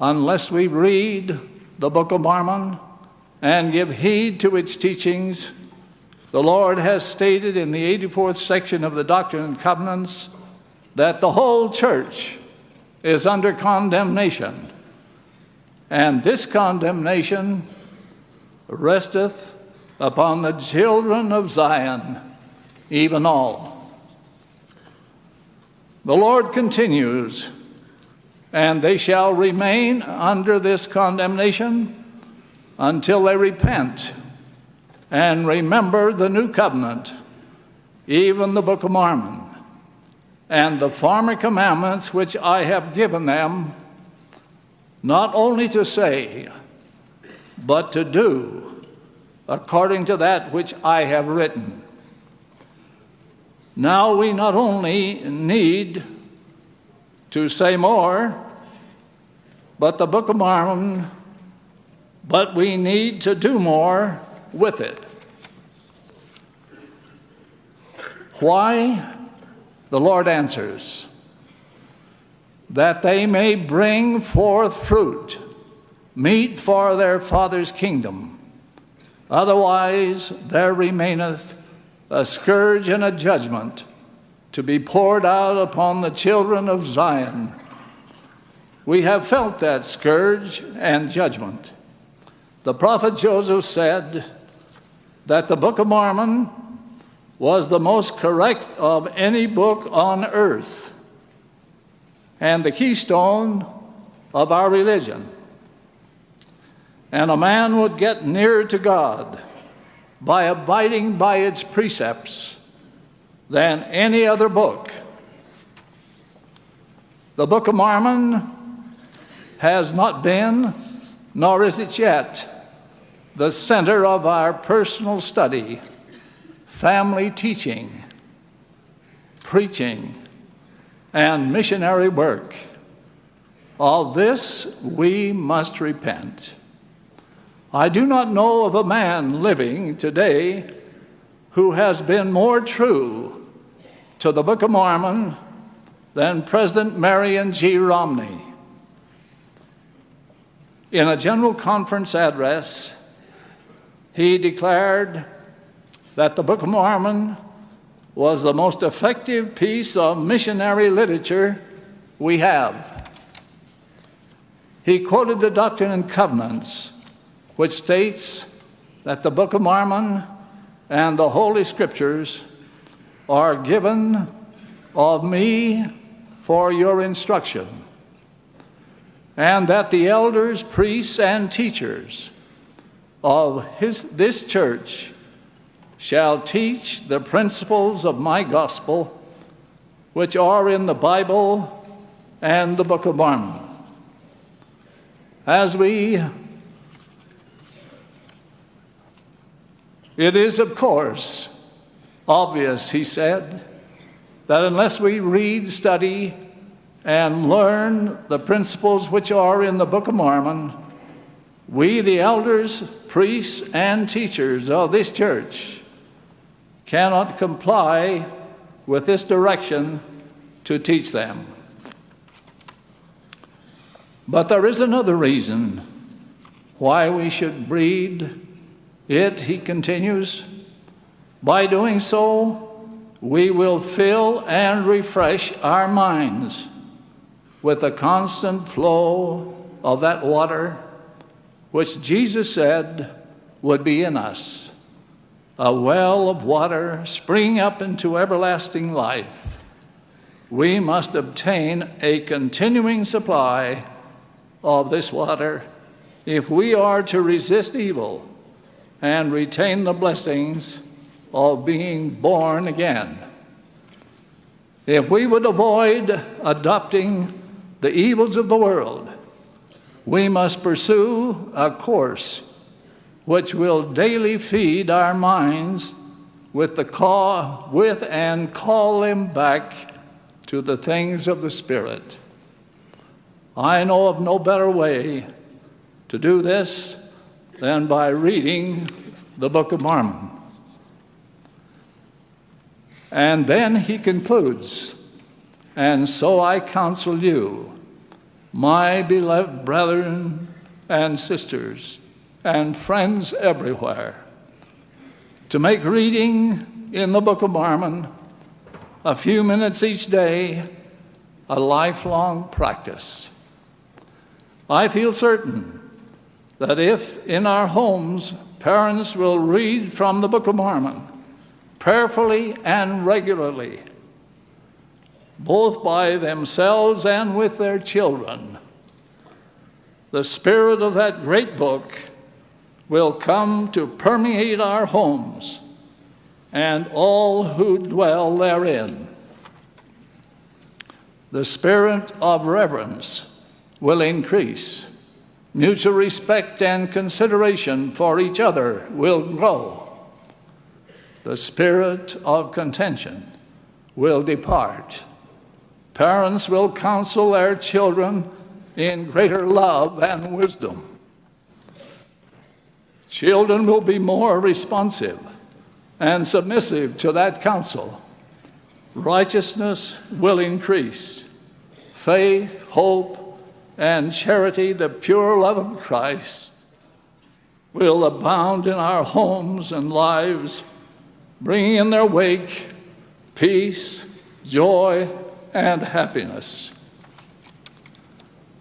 unless we read the Book of Mormon and give heed to its teachings. The Lord has stated in the 84th section of the Doctrine and Covenants that the whole church is under condemnation, and this condemnation resteth upon the children of Zion, even all. The Lord continues, and they shall remain under this condemnation until they repent and remember the new covenant, even the Book of Mormon, and the former commandments which I have given them, not only to say, but to do, according to that which I have written. Now we not only need to say more, but the Book of Mormon, but we need to do more with it. Why? The Lord answers, that they may bring forth fruit, meet for their Father's kingdom. Otherwise there remaineth a scourge and a judgment to be poured out upon the children of Zion. We have felt that scourge and judgment. The prophet Joseph said that the Book of Mormon was the most correct of any book on earth and the keystone of our religion. And a man would get nearer to God by abiding by its precepts than any other book. The Book of Mormon has not been, nor is it yet, the center of our personal study, family teaching, preaching, and missionary work. Of this we must repent. I do not know of a man living today who has been more true to the Book of Mormon than President Marion G. Romney. In a general conference address, he declared that the Book of Mormon was the most effective piece of missionary literature we have. He quoted the Doctrine and Covenants, which states that the Book of Mormon and the Holy Scriptures are given of me for your instruction, and that the elders, priests, and teachers of this church shall teach the principles of my gospel, which are in the Bible and the Book of Mormon. It is, of course, obvious, he said, that unless we read, study, and learn the principles which are in the Book of Mormon, we, the elders, priests, and teachers of this church, cannot comply with this direction to teach them. But there is another reason why we should read it, he continues. By doing so, we will fill and refresh our minds with a constant flow of that water which Jesus said would be in us, a well of water springing up into everlasting life. We must obtain a continuing supply of this water if we are to resist evil and retain the blessings of being born again. If we would avoid adopting the evils of the world, we must pursue a course which will daily feed our minds with and call them back to the things of the Spirit. I know of no better way to do this than by reading the Book of Mormon. And then he concludes, and so I counsel you My beloved brethren and sisters and friends everywhere, to make reading in the Book of Mormon a few minutes each day a lifelong practice. I feel certain that if in our homes parents will read from the Book of Mormon prayerfully and regularly, both by themselves and with their children, the spirit of that great book will come to permeate our homes and all who dwell therein. The spirit of reverence will increase. Mutual respect and consideration for each other will grow. The spirit of contention will depart. Parents will counsel their children in greater love and wisdom. Children will be more responsive and submissive to that counsel. Righteousness will increase. Faith, hope, and charity, the pure love of Christ, will abound in our homes and lives, bringing in their wake peace, joy, and happiness.